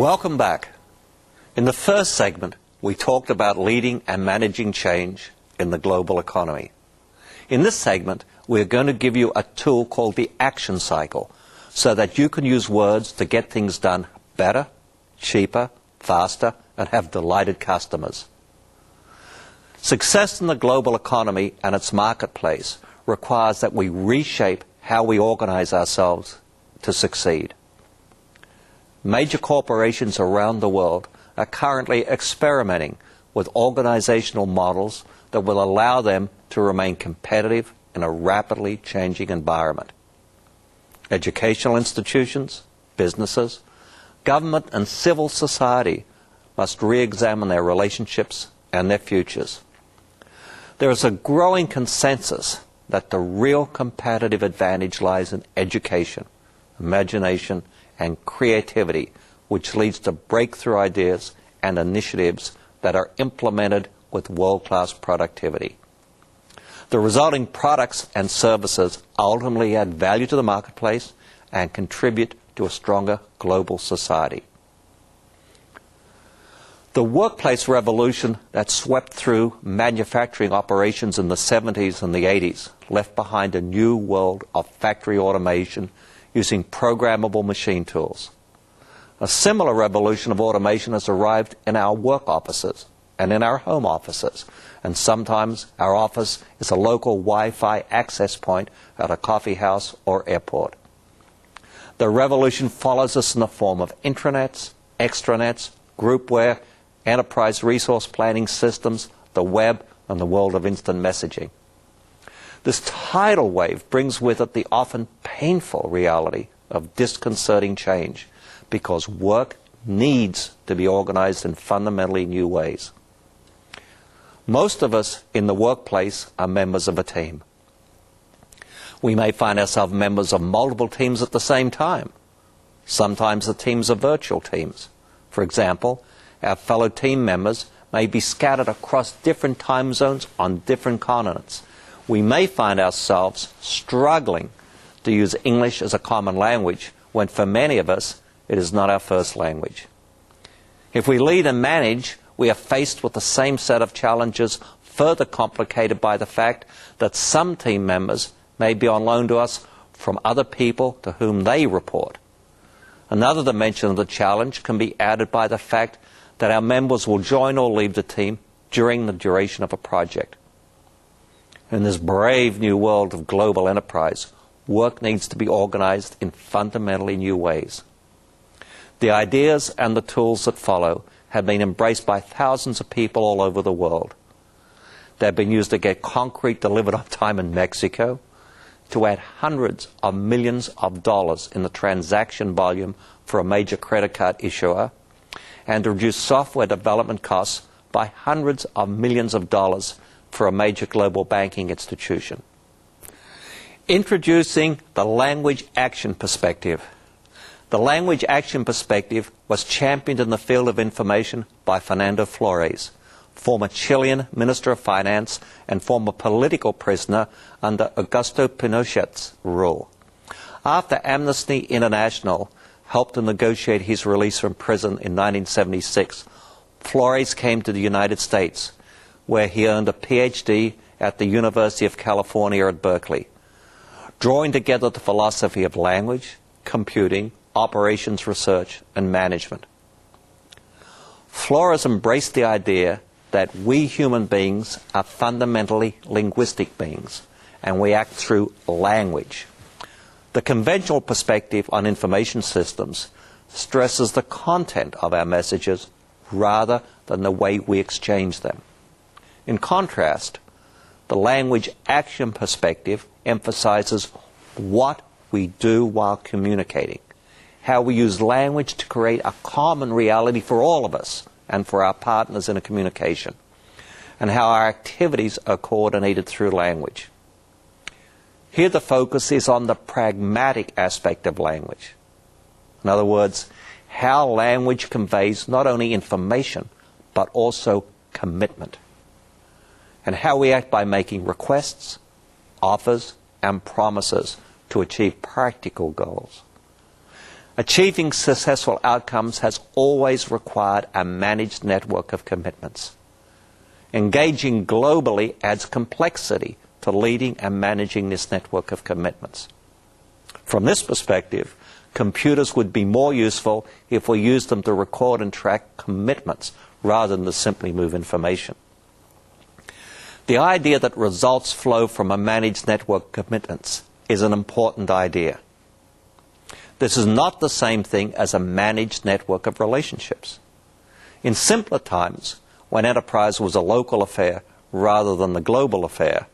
Welcome back. In the first segment, we talked about leading and managing change in the global economy. In this segment, we're going to give you a tool called the action cycle so that you can use words to get things done better, cheaper, faster, and have delighted customers. Success in the global economy and its marketplace requires that we reshape how we organize ourselves to succeed. Major corporations around the world are currently experimenting with organizational models that will allow them to remain competitive in a rapidly changing environment. Educational institutions, businesses, government and civil society must re-examine their relationships and their futures. There is a growing consensus that the real competitive advantage lies in education, imagination, and creativity, which leads to breakthrough ideas and initiatives that are implemented with world-class productivity. The resulting products and services ultimately add value to the marketplace and contribute to a stronger global society. The workplace revolution that swept through manufacturing operations in the 70s and the 80s left behind a new world of factory automation using programmable machine tools. A similar revolution of automation has arrived in our work offices and in our home offices, and sometimes our office is a local Wi-Fi access point at a coffee house or airport. The revolution follows us in the form of intranets, extranets, groupware, enterprise resource planning systems, the web, and the world of instant messaging. This tidal wave brings with it the often painful reality of disconcerting change, because work needs to be organized in fundamentally new ways. Most of us in the workplace are members of a team. We may find ourselves members of multiple teams at the same time. Sometimes the teams are virtual teams. For example, our fellow team members may be scattered across different time zones on different continents. We may find ourselves struggling to use English as a common language when for many of us it is not our first language. If we lead and manage, we are faced with the same set of challenges, further complicated by the fact that some team members may be on loan to us from other people to whom they report. Another dimension of the challenge can be added by the fact that our members will join or leave the team during the duration of a project. In this brave new world of global enterprise, work needs to be organized in fundamentally new ways. The ideas and the tools that follow have been embraced by thousands of people all over the world. They've been used to get concrete delivered on time in Mexico, to add hundreds of millions of dollars in the transaction volume for a major credit card issuer, and to reduce software development costs by hundreds of millions of dollars for a major global banking institution. Introducing the language action perspective. The language action perspective was championed in the field of information by Fernando Flores, former Chilean Minister of Finance and former political prisoner under Augusto Pinochet's rule. After Amnesty International helped to negotiate his release from prison in 1976, Flores came to the United States, where he earned a PhD at the University of California at Berkeley, drawing together the philosophy of language, computing, operations research, and management. Flores embraced the idea that we human beings are fundamentally linguistic beings, and we act through language. The conventional perspective on information systems stresses the content of our messages rather than the way we exchange them. In contrast, the language action perspective emphasizes what we do while communicating, how we use language to create a common reality for all of us and for our partners in a communication, and how our activities are coordinated through language. Here the focus is on the pragmatic aspect of language. In other words, how language conveys not only information, but also commitment, and how we act by making requests, offers, and promises to achieve practical goals. Achieving successful outcomes has always required a managed network of commitments. Engaging globally adds complexity to leading and managing this network of commitments. From this perspective, computers would be more useful if we used them to record and track commitments rather than to simply move information. The idea that results flow from a managed network of commitments is an important idea. This is not the same thing as a managed network of relationships. In simpler times, when enterprise was a local affair rather than a global affair,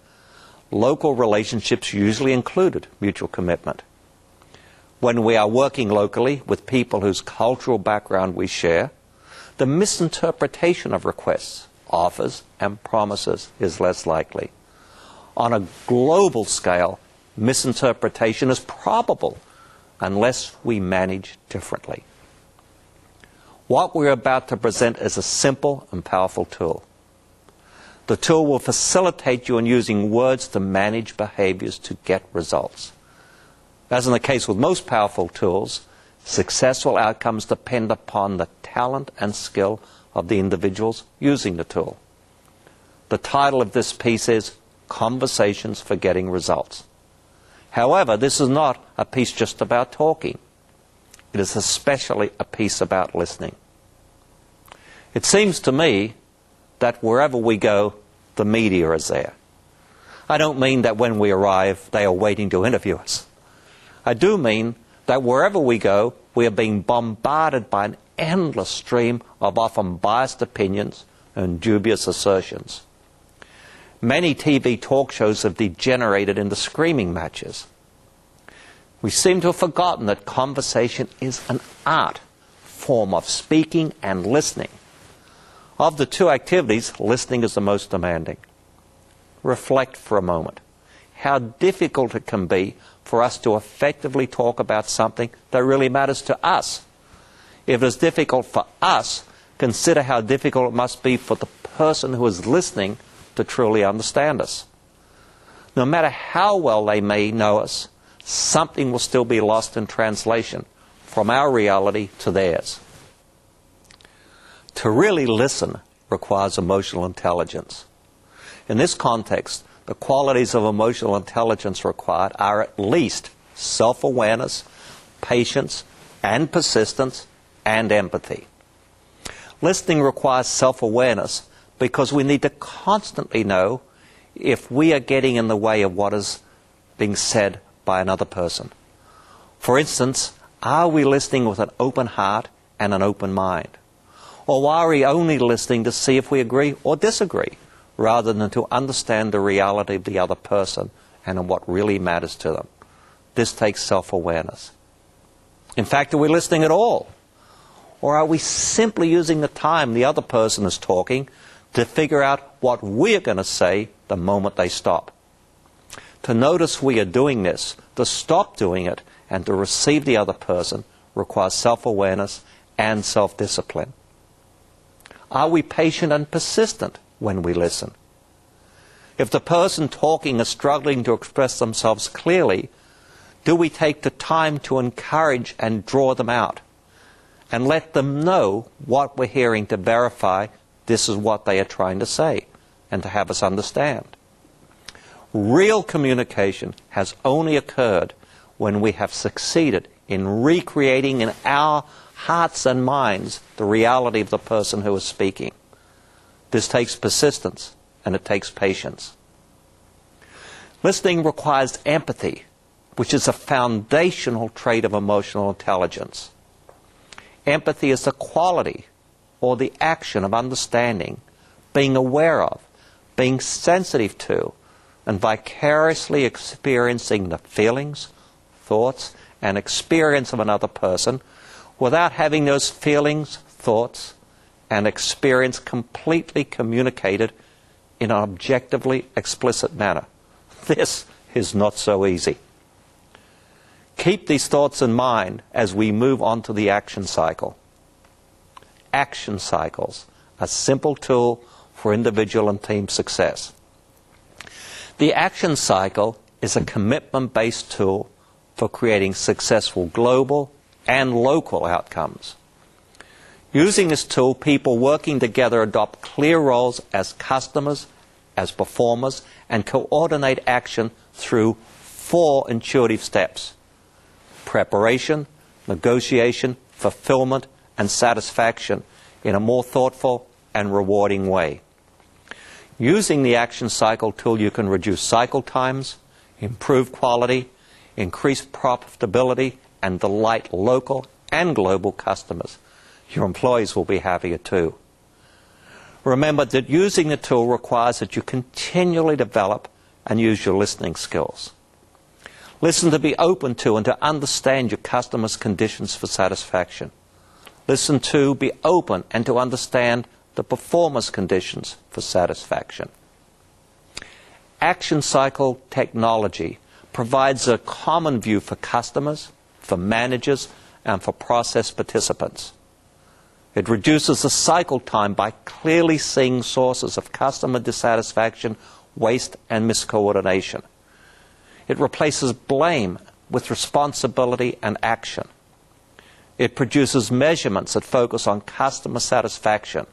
local relationships usually included mutual commitment. When we are working locally with people whose cultural background we share, the misinterpretation of requests, offers, and promises is less likely. On a global scale, misinterpretation is probable unless we manage differently. What we're about to present is a simple and powerful tool. The tool will facilitate you in using words to manage behaviors to get results. As in the case with most powerful tools, successful outcomes depend upon the talent and skill of the individuals using the tool. The title of this piece is Conversations for Getting Results. However, this is not a piece just about talking. It is especially a piece about listening. It seems to me that wherever we go, the media is there. I don't mean that when we arrive, they are waiting to interview us. I do mean that wherever we go, we are being bombarded by an endless stream of often biased opinions and dubious assertions. Many TV talk shows have degenerated into screaming matches. We seem to have forgotten that conversation is an art form of speaking and listening. Of the two activities, listening is the most demanding. Reflect for a moment how difficult it can be for us to effectively talk about something that really matters to us. If it is difficult for us, consider how difficult it must be for the person who is listening to truly understand us. No matter how well they may know us, something will still be lost in translation from our reality to theirs. To really listen requires emotional intelligence. In this context, the qualities of emotional intelligence required are at least self-awareness, patience, and persistence, and empathy. Listening requires self-awareness because we need to constantly know if we are getting in the way of what is being said by another person. For instance, are we listening with an open heart and an open mind? Or are we only listening to see if we agree or disagree, rather than to understand the reality of the other person and what really matters to them? This takes self-awareness. In fact, are we listening at all? Or are we simply using the time the other person is talking to figure out what we're going to say the moment they stop? To notice we are doing this, to stop doing it, and to receive the other person requires self-awareness and self-discipline. Are we patient and persistent when we listen? If the person talking is struggling to express themselves clearly, do we take the time to encourage and draw them out and let them know what we're hearing to verify this is what they are trying to say and to have us understand? Real communication has only occurred when we have succeeded in recreating in our hearts and minds the reality of the person who is speaking. This takes persistence and it takes patience. Listening requires empathy, which is a foundational trait of emotional intelligence. Empathy is the quality or the action of understanding, being aware of, being sensitive to, and vicariously experiencing the feelings, thoughts, and experience of another person without having those feelings, thoughts, and experience completely communicated in an objectively explicit manner. This is not so easy. Keep these thoughts in mind as we move on to the action cycle. Action cycles, a simple tool for individual and team success. The action cycle is a commitment-based tool for creating successful global and local outcomes. Using this tool, people working together adopt clear roles as customers, as performers, and coordinate action through 4 intuitive steps: preparation, negotiation, fulfillment, and satisfaction in a more thoughtful and rewarding way. Using the action cycle tool, you can reduce cycle times, improve quality, increase profitability, and delight local and global customers. Your employees will be happier too. Remember that using the tool requires that you continually develop and use your listening skills. Listen to be open to and to understand your customers' conditions for satisfaction. Listen to, be open, and to understand the performance conditions for satisfaction. Action cycle technology provides a common view for customers, for managers, and for process participants. It reduces the cycle time by clearly seeing sources of customer dissatisfaction, waste, and miscoordination. It replaces blame with responsibility and action. It produces measurements that focus on customer satisfaction,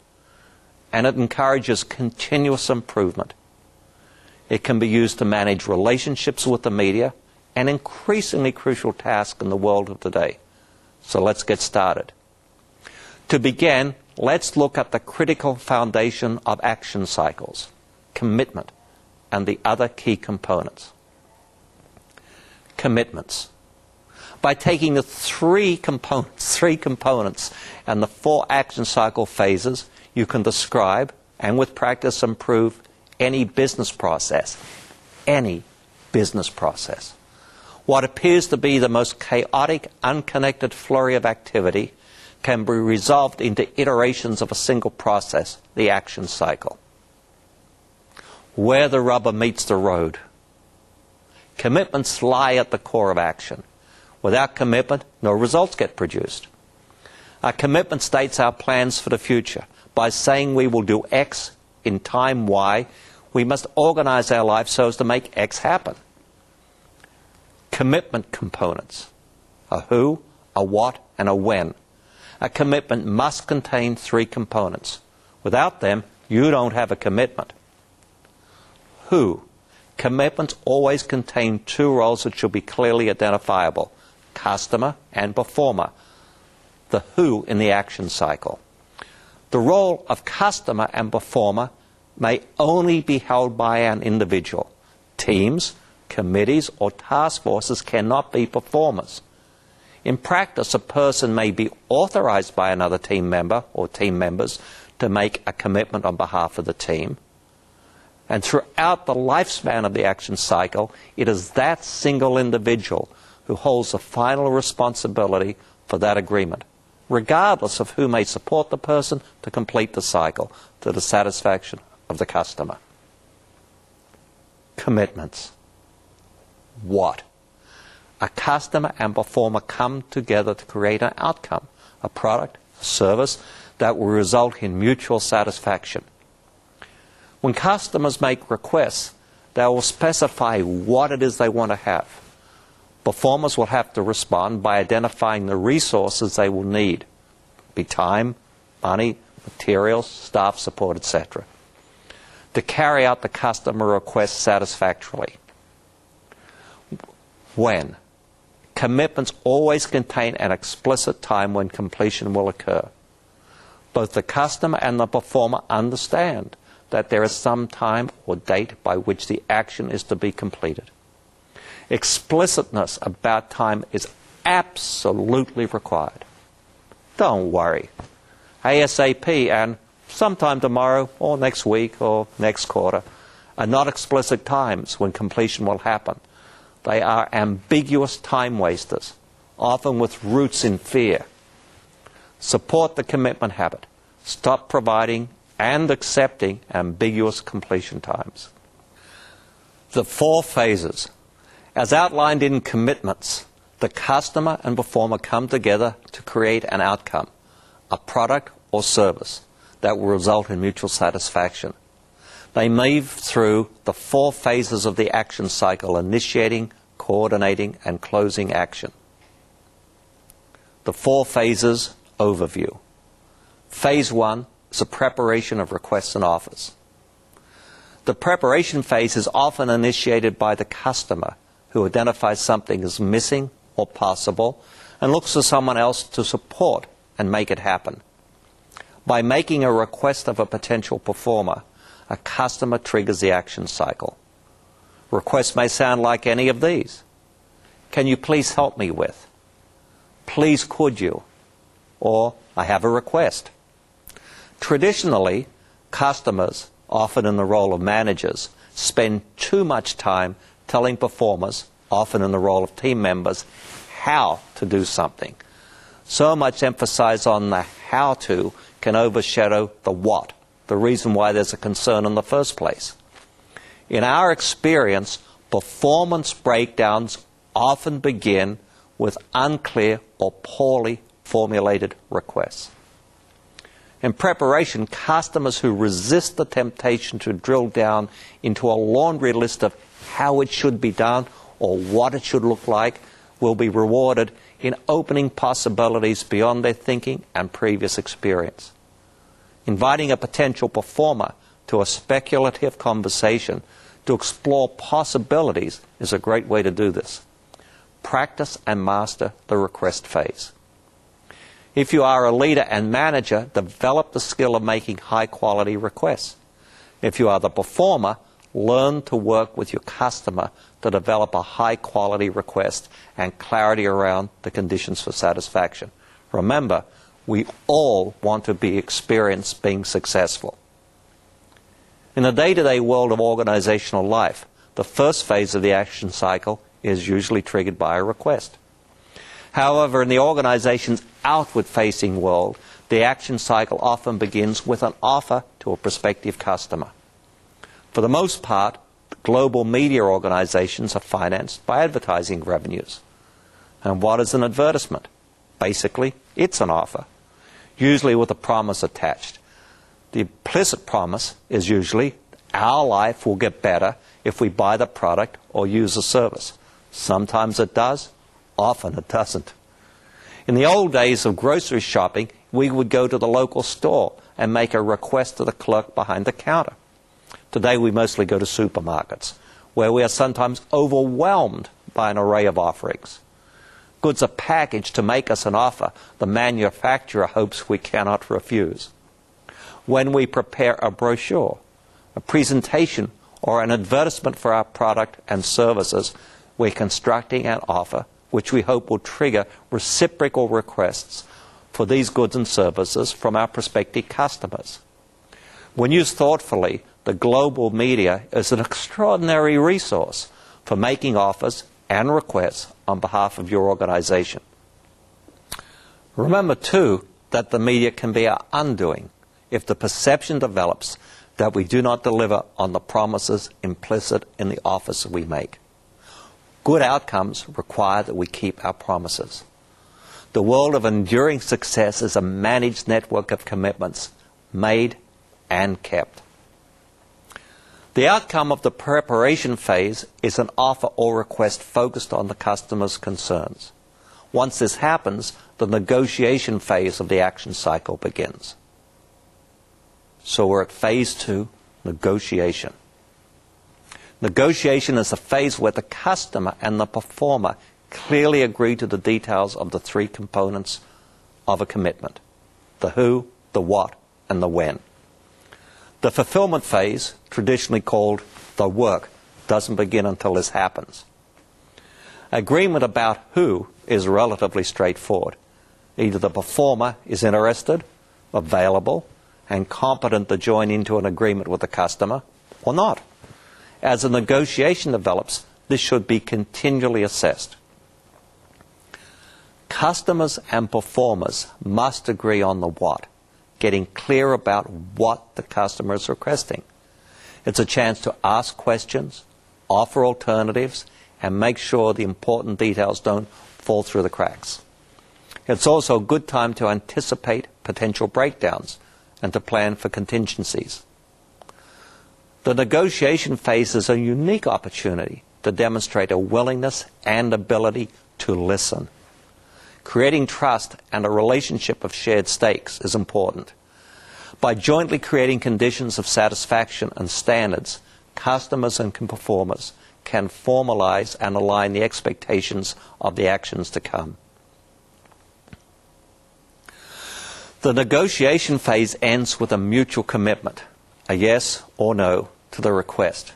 and it encourages continuous improvement. It can be used to manage relationships with the media, an increasingly crucial task in the world of today. So let's get started. To begin, let's look at the critical foundation of action cycles: commitment, and the other key components. Commitments. By taking the three components and the 4 action cycle phases, you can describe, and with practice improve, any business process. Any business process. What appears to be the most chaotic, unconnected flurry of activity can be resolved into iterations of a single process, the action cycle. Where the rubber meets the road. Commitments lie at the core of action. Without commitment, no results get produced. Our commitment states our plans for the future. By saying we will do X in time Y, we must organize our life so as to make X happen. Commitment components: a who, a what, and a when. A commitment must contain 3 components. Without them, you don't have a commitment. Who. Commitments always contain 2 roles that should be clearly identifiable: customer and performer. The who in the action cycle. The role of customer and performer may only be held by an individual. Teams, committees, or task forces cannot be performers. In practice, a person may be authorized by another team member or team members to make a commitment on behalf of the team. And throughout the lifespan of the action cycle, it is that single individual who holds the final responsibility for that agreement, regardless of who may support the person to complete the cycle to the satisfaction of the customer. Commitments. What? A customer and performer come together to create an outcome, a product, a service that will result in mutual satisfaction. When customers make requests, they will specify what it is they want to have. Performers will have to respond by identifying the resources they will need, be time, money, materials, staff support, etc., to carry out the customer request satisfactorily. When? Commitments always contain an explicit time when completion will occur. Both the customer and the performer understand that there is some time or date by which the action is to be completed. Explicitness about time is absolutely required. Don't worry. ASAP and sometime tomorrow or next week or next quarter are not explicit times when completion will happen. They are ambiguous time wasters, often with roots in fear. Support the commitment habit. Stop providing and accepting ambiguous completion times. The 4 phases. As outlined in commitments, the customer and performer come together to create an outcome, a product or service that will result in mutual satisfaction. They move through the 4 phases of the action cycle: initiating, coordinating, and closing action. The 4 phases overview. Phase 1 is the preparation of requests and offers. The preparation phase is often initiated by the customer, who identifies something as missing or possible and looks for someone else to support and make it happen. By making a request of a potential performer, a customer triggers the action cycle. Requests may sound like any of these. Can you please help me with? Please could you? Or I have a request. Traditionally, customers, often in the role of managers, spend too much time telling performers, often in the role of team members, how to do something. So much emphasis on the how to can overshadow the what, the reason why there's a concern in the first place. In our experience, performance breakdowns often begin with unclear or poorly formulated requests. In preparation, customers who resist the temptation to drill down into a laundry list of how it should be done or what it should look like will be rewarded in opening possibilities beyond their thinking and previous experience. Inviting a potential performer to a speculative conversation to explore possibilities is a great way to do this. Practice and master the request phase. If you are a leader and manager, develop the skill of making high-quality requests. If you are the performer, learn to work with your customer to develop a high-quality request and clarity around the conditions for satisfaction. Remember, we all want to be experienced being successful. In the day-to-day world of organizational life, the first phase of the action cycle is usually triggered by a request. However, in the organization's outward-facing world, the action cycle often begins with an offer to a prospective customer. For the most part, global media organizations are financed by advertising revenues. And what is an advertisement? Basically, it's an offer, usually with a promise attached. The implicit promise is usually our life will get better if we buy the product or use the service. Sometimes it does, often it doesn't. In the old days of grocery shopping, we would go to the local store and make a request to the clerk behind the counter. Today we mostly go to supermarkets, where we are sometimes overwhelmed by an array of offerings. Goods are packaged to make us an offer the manufacturer hopes we cannot refuse. When we prepare a brochure, a presentation, or an advertisement for our product and services, we're constructing an offer which we hope will trigger reciprocal requests for these goods and services from our prospective customers. When used thoughtfully, the global media is an extraordinary resource for making offers and requests on behalf of your organization. Remember, too, that the media can be our undoing if the perception develops that we do not deliver on the promises implicit in the offers we make. Good outcomes require that we keep our promises. The world of enduring success is a managed network of commitments, made and kept. The outcome of the preparation phase is an offer or request focused on the customer's concerns. Once this happens, the negotiation phase of the action cycle begins. So we're at phase 2, negotiation. Negotiation is a phase where the customer and the performer clearly agree to the details of the 3 components of a commitment: the who, the what, and the when. The fulfillment phase, traditionally called the work, doesn't begin until this happens. Agreement about who is relatively straightforward. Either the performer is interested, available, and competent to join into an agreement with the customer, or not. As the negotiation develops, this should be continually assessed. Customers and performers must agree on the what, getting clear about what the customer is requesting. It's a chance to ask questions, offer alternatives, and make sure the important details don't fall through the cracks. It's also a good time to anticipate potential breakdowns and to plan for contingencies. The negotiation phase is a unique opportunity to demonstrate a willingness and ability to listen. Creating trust and a relationship of shared stakes is important. By jointly creating conditions of satisfaction and standards, customers and performers can formalize and align the expectations of the actions to come. The negotiation phase ends with a mutual commitment, a yes or no to the request.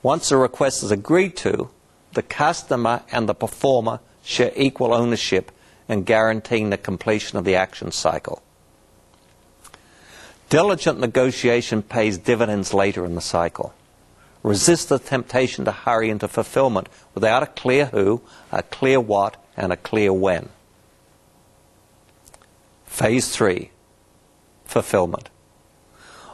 Once the request is agreed to, the customer and the performer share equal ownership in guaranteeing the completion of the action cycle. Diligent negotiation pays dividends later in the cycle. Resist the temptation to hurry into fulfillment without a clear who, a clear what, and a clear when. Phase 3, fulfillment.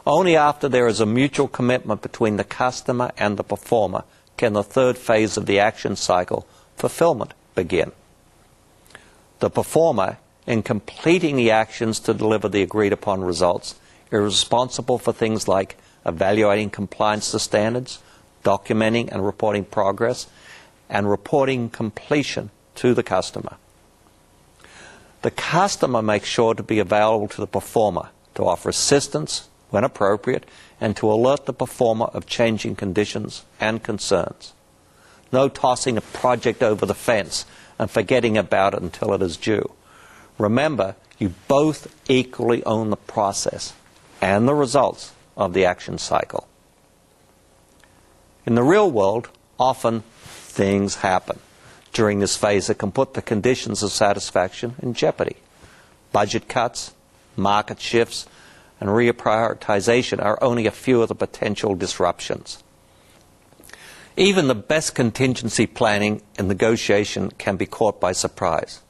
Only after there is a mutual commitment between the customer and the performer can the third phase of the action cycle, fulfillment, begin. The performer, in completing the actions to deliver the agreed upon results, is responsible for things like evaluating compliance to standards, documenting and reporting progress, and reporting completion to the customer. The customer makes sure to be available to the performer to offer assistance when appropriate and to alert the performer of changing conditions and concerns. No tossing a project over the fence and forgetting about it until it is due. Remember, you both equally own the process and the results of the action cycle. In the real world, often things happen during this phase that can put the conditions of satisfaction in jeopardy. Budget cuts, market shifts, and reprioritization are only a few of the potential disruptions. Even the best contingency planning and negotiation can be caught by surprise.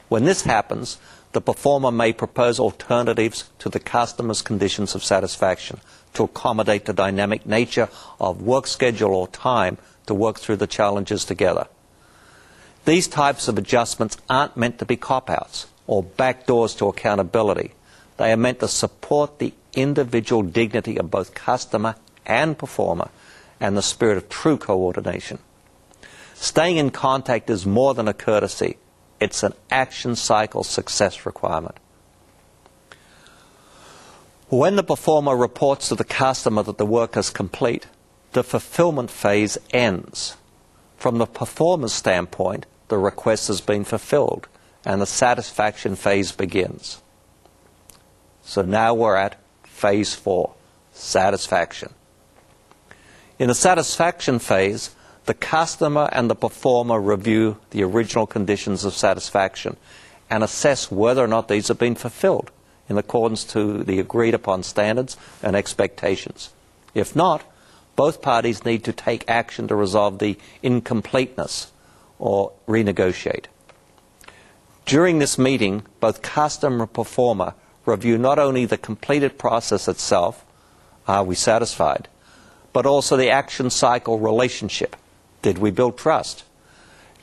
When this happens, the performer may propose alternatives to the customer's conditions of satisfaction to accommodate the dynamic nature of work schedule or time to work through the challenges together. These types of adjustments aren't meant to be cop-outs or backdoors to accountability. They are meant to support the individual dignity of both customer and performer and the spirit of true coordination. Staying in contact is more than a courtesy. It's an action cycle success requirement. When the performer reports to the customer that the work is complete, the fulfillment phase ends. From the performer's standpoint, the request has been fulfilled and the satisfaction phase begins. So now we're at phase 4, satisfaction. In the satisfaction phase, the customer and the performer review the original conditions of satisfaction and assess whether or not these have been fulfilled in accordance to the agreed upon standards and expectations. If not, both parties need to take action to resolve the incompleteness or renegotiate. During this meeting, both customer and performer review not only the completed process itself, are we satisfied, but also the action cycle relationship. Did we build trust?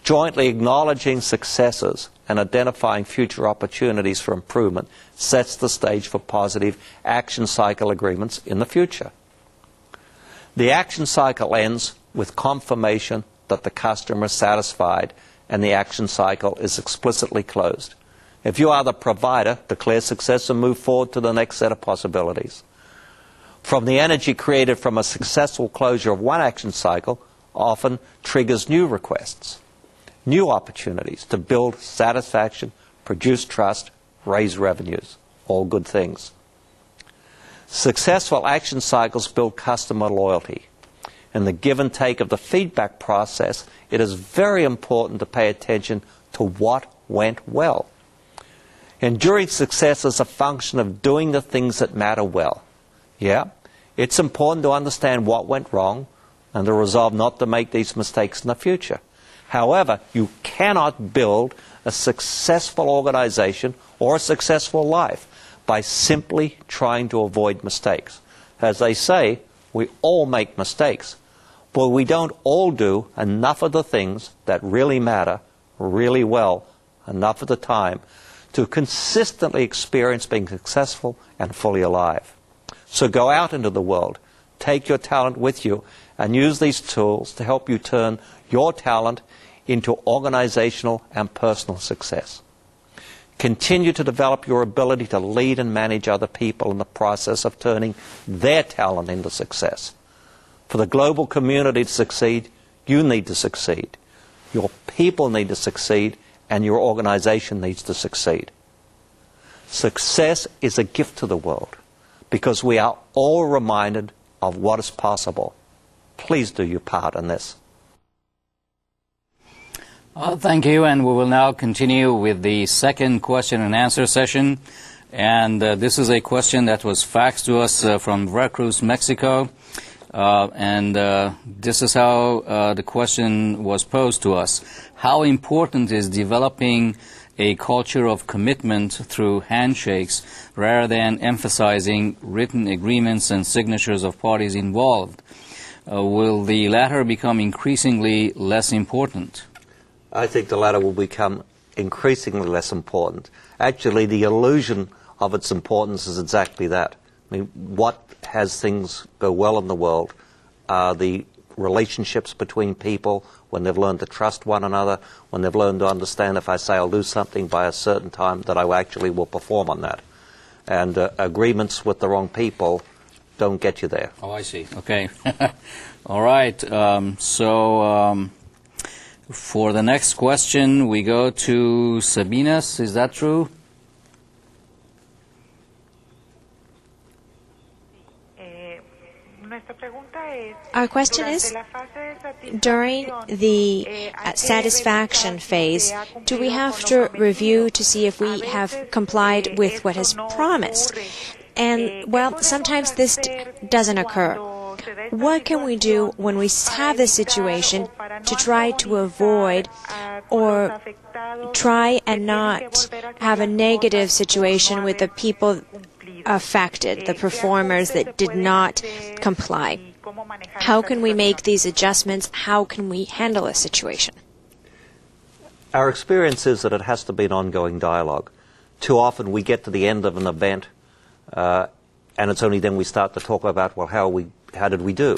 Jointly acknowledging successes and identifying future opportunities for improvement sets the stage for positive action cycle agreements in the future. The action cycle ends with confirmation that the customer is satisfied and the action cycle is explicitly closed. If you are the provider, declare success and move forward to the next set of possibilities. From the energy created from a successful closure of one action cycle often triggers new requests, new opportunities to build satisfaction, produce trust, raise revenues, all good things. Successful action cycles build customer loyalty. In the give and take of the feedback process, it is very important to pay attention to what went well. Enduring success is a function of doing the things that matter well. Yeah, it's important to understand what went wrong and to resolve not to make these mistakes in the future. However, you cannot build a successful organization or a successful life by simply trying to avoid mistakes. As they say, we all make mistakes, but we don't all do enough of the things that really matter really well enough of the time to consistently experience being successful and fully alive. So go out into the world, take your talent with you, and use these tools to help you turn your talent into organizational and personal success. Continue to develop your ability to lead and manage other people in the process of turning their talent into success. For the global community to succeed, you need to succeed. Your people need to succeed, and your organization needs to succeed. Success is a gift to the world because we are all reminded of what is possible. Please do your part in this. Thank you, and we will now continue with the second question and answer session. And this is a question that was faxed to us from Veracruz, Mexico. This is how the question was posed to us. How important is developing a culture of commitment through handshakes rather than emphasizing written agreements and signatures of parties involved? Will the latter become increasingly less important? I think the latter will become increasingly less important. Actually, the illusion of its importance is exactly that. I mean, what has things go well in the world are the relationships between people when they've learned to trust one another, when they've learned to understand if I say I'll do something by a certain time that I actually will perform on that. And agreements with the wrong people don't get you there. Oh, I see. Okay. All right. For the next question, we go to Sabinas. Is that true? Our question is, during the satisfaction phase, do we have to review to see if we have complied with what is promised? And, well, sometimes this doesn't occur. What can we do when we have this situation to try to avoid or try and not have a negative situation with the people affected, the performers that did not comply? How can we make these adjustments? How can we handle a situation? Our experience is that it has to be an ongoing dialogue. Too often we get to the end of an event and it's only then we start to talk about, well, how did we do?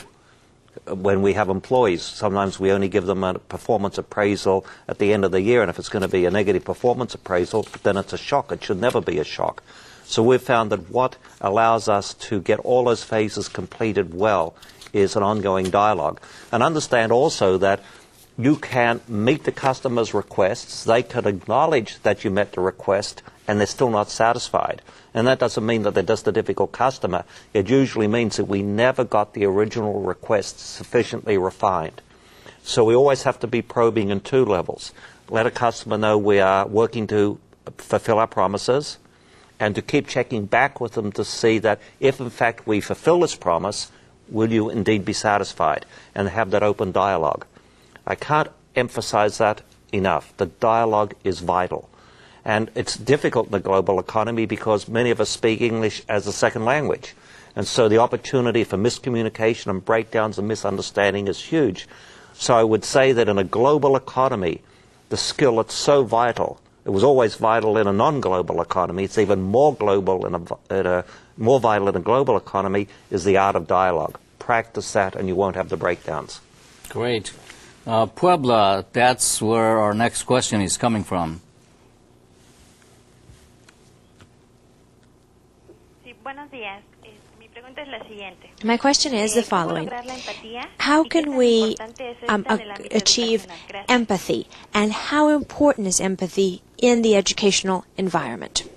When we have employees, sometimes we only give them a performance appraisal at the end of the year, and if it's going to be a negative performance appraisal, then it's a shock. It should never be a shock. So we've found that what allows us to get all those phases completed well is an ongoing dialogue. And understand also that you can meet the customer's requests, they can acknowledge that you met the request, and they're still not satisfied. And that doesn't mean that they're just a difficult customer. It usually means that we never got the original request sufficiently refined. So we always have to be probing in two levels. Let a customer know we are working to fulfill our promises, and to keep checking back with them to see that if in fact we fulfill this promise, will you indeed be satisfied, and have that open dialogue. I can't emphasize that enough. The dialogue is vital. And it's difficult in the global economy because many of us speak English as a second language. And so the opportunity for miscommunication and breakdowns and misunderstanding is huge. So I would say that in a global economy, the skill that's so vital, it was always vital in a non-global economy, it's even more global more vital in a global economy, is the art of dialogue. Practice that and you won't have the breakdowns. Great. Puebla, that's where our next question is coming from. My question is the following. How can we achieve empathy, and how important is empathy in the educational environment?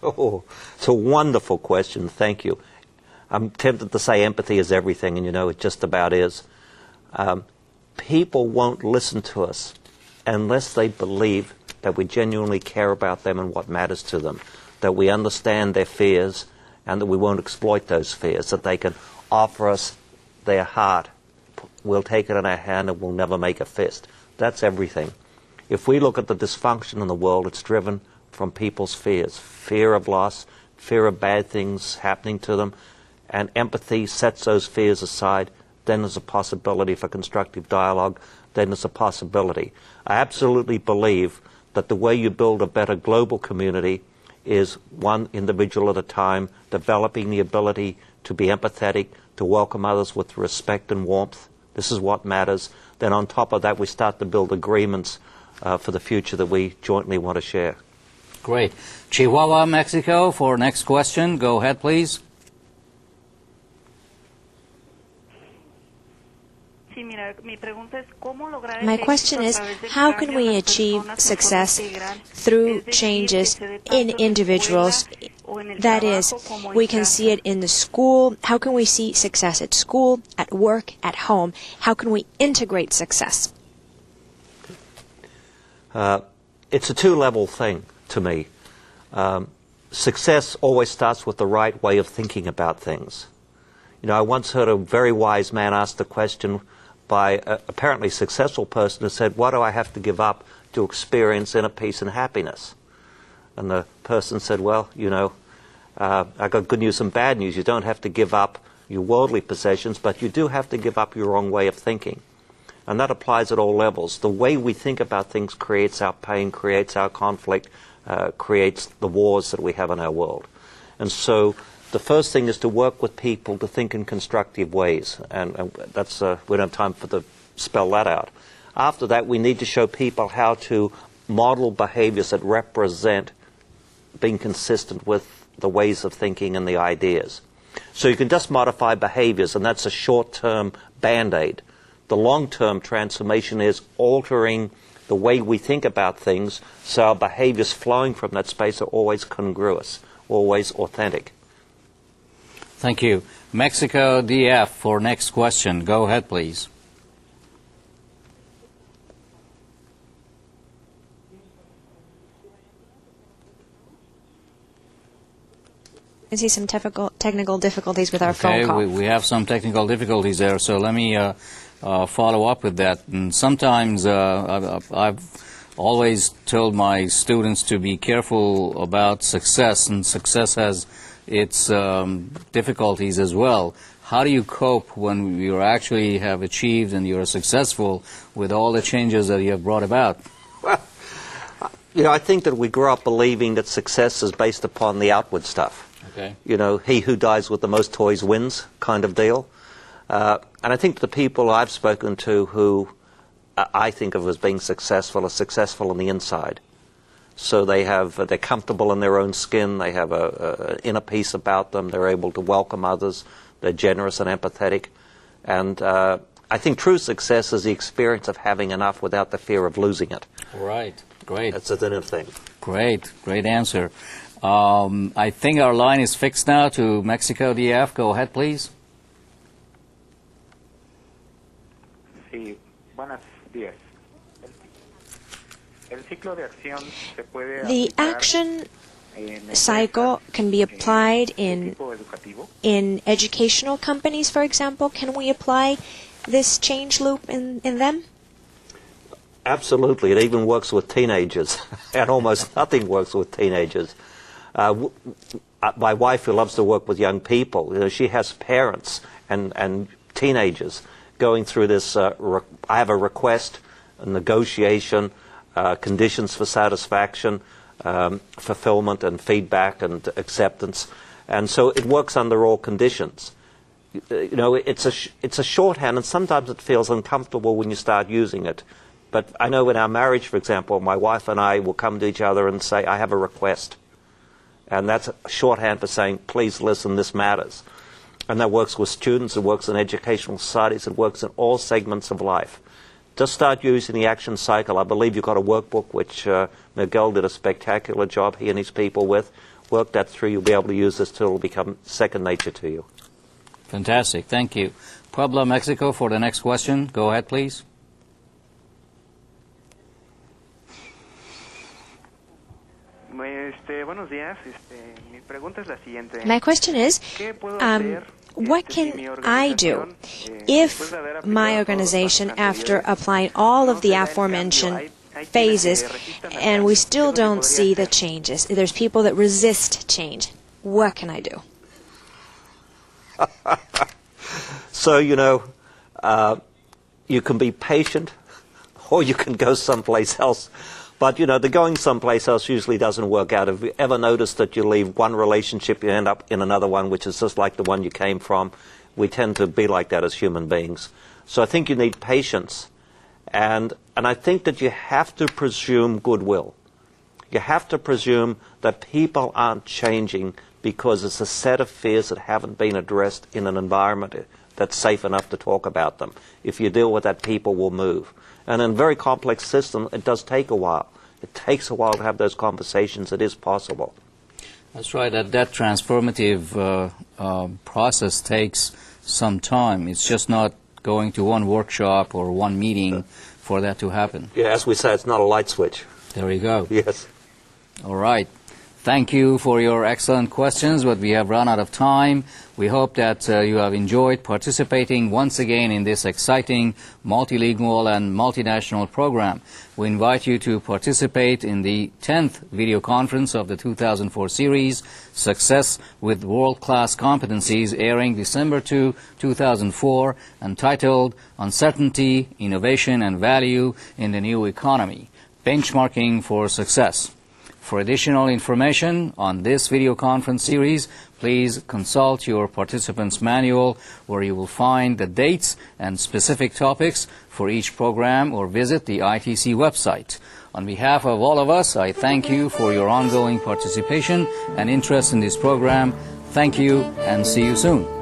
Oh, it's a wonderful question. Thank you. I'm tempted to say empathy is everything, and you know it just about is. People won't listen to us unless they believe that we genuinely care about them and what matters to them, that we understand their fears and that we won't exploit those fears, that they can offer us their heart. We'll take it in our hand and we'll never make a fist. That's everything. If we look at the dysfunction in the world, it's driven from people's fears. Fear of loss, fear of bad things happening to them, and empathy sets those fears aside. Then there's a possibility for constructive dialogue. Then there's a possibility. I absolutely believe that the way you build a better global community is one individual at a time, developing the ability to be empathetic, to welcome others with respect and warmth. This is what matters. Then on top of that, we start to build agreements for the future that we jointly want to share. Great. Chihuahua, Mexico, for next question. Go ahead, please. My question is, how can we achieve success through changes in individuals? That is, we can see it in the school. How can we see success at school, at work, at home? How can we integrate success? It's a two-level thing to me. Success always starts with the right way of thinking about things. You know, I once heard a very wise man ask the question by an apparently successful person who said, what do I have to give up to experience inner peace and happiness? And the person said, well, you know, I got good news and bad news. You don't have to give up your worldly possessions, but you do have to give up your wrong way of thinking. And that applies at all levels. The way we think about things creates our pain, creates our conflict, creates the wars that we have in our world. And so the first thing is to work with people to think in constructive ways. And that's we don't have time to spell that out. After that, we need to show people how to model behaviors that represent being consistent with the ways of thinking and the ideas. So you can just modify behaviors, and that's a short-term Band-Aid. The long-term transformation is altering the way we think about things so our behaviors flowing from that space are always congruous, always authentic. Thank you. Mexico DF for next question. Go ahead, please. I see some technical difficulties with our phone call. We have some technical difficulties there, so let me follow up with that. And sometimes I've always told my students to be careful about success, and success has its difficulties as well. How do you cope when you actually have achieved and you're successful with all the changes that you have brought about? Well, you know, I think that we grew up believing that success is based upon the outward stuff. Okay. You know, he who dies with the most toys wins kind of deal. And I think the people I've spoken to who I think of as being successful are successful on the inside. So they're comfortable in their own skin, they have an inner peace about them, they're able to welcome others, they're generous and empathetic. And I think true success is the experience of having enough without the fear of losing it. Right, great. That's an inner thing. Great answer. I think our line is fixed now to Mexico DF. Go ahead, please. Sí, buenos días. The action cycle can be applied in educational companies, for example. Can we apply this change loop in them? Absolutely. It even works with teenagers, and almost nothing works with teenagers. My wife, who loves to work with young people, you know, she has parents and teenagers going through this. I have a request, a negotiation, conditions for satisfaction, fulfillment and feedback and acceptance, and so it works under all conditions. You know, it's a shorthand, and sometimes it feels uncomfortable when you start using it. But I know in our marriage, for example, my wife and I will come to each other and say, "I have a request." And that's a shorthand for saying, please listen, this matters. And that works with students, it works in educational societies, it works in all segments of life. Just start using the action cycle. I believe you've got a workbook which Miguel did a spectacular job, he and his people with. Work that through, you'll be able to use this till it'll become second nature to you. Fantastic, thank you. Puebla, Mexico for the next question. Go ahead, please. Buenos días. Mi pregunta es la siguiente. My question is, what can I do if my organization, after applying all of the aforementioned phases, and we still don't see the changes? There's people that resist change. What can I do? So, you know, you can be patient, or you can go someplace else. But, you know, the going someplace else usually doesn't work out. Have you ever noticed that you leave one relationship, you end up in another one, which is just like the one you came from? We tend to be like that as human beings. So I think you need patience. And I think that you have to presume goodwill. You have to presume that people aren't changing because it's a set of fears that haven't been addressed in an environment that's safe enough to talk about them. If you deal with that, people will move. And in a very complex system, it does take a while. It takes a while to have those conversations. It is possible. That's right. That transformative process takes some time. It's just not going to one workshop or one meeting for that to happen. Yeah, as we say, it's not a light switch. There you go. Yes. All right. Thank you for your excellent questions, but we have run out of time. We hope that you have enjoyed participating once again in this exciting multilingual and multinational program. We invite you to participate in the 10th video conference of the 2004 series, Success with World-Class Competencies, airing December 2, 2004, entitled Uncertainty, Innovation and Value in the New Economy, Benchmarking for Success. For additional information on this video conference series, please consult your participants' manual, where you will find the dates and specific topics for each program, or visit the ITC website. On behalf of all of us, I thank you for your ongoing participation and interest in this program. Thank you, and see you soon.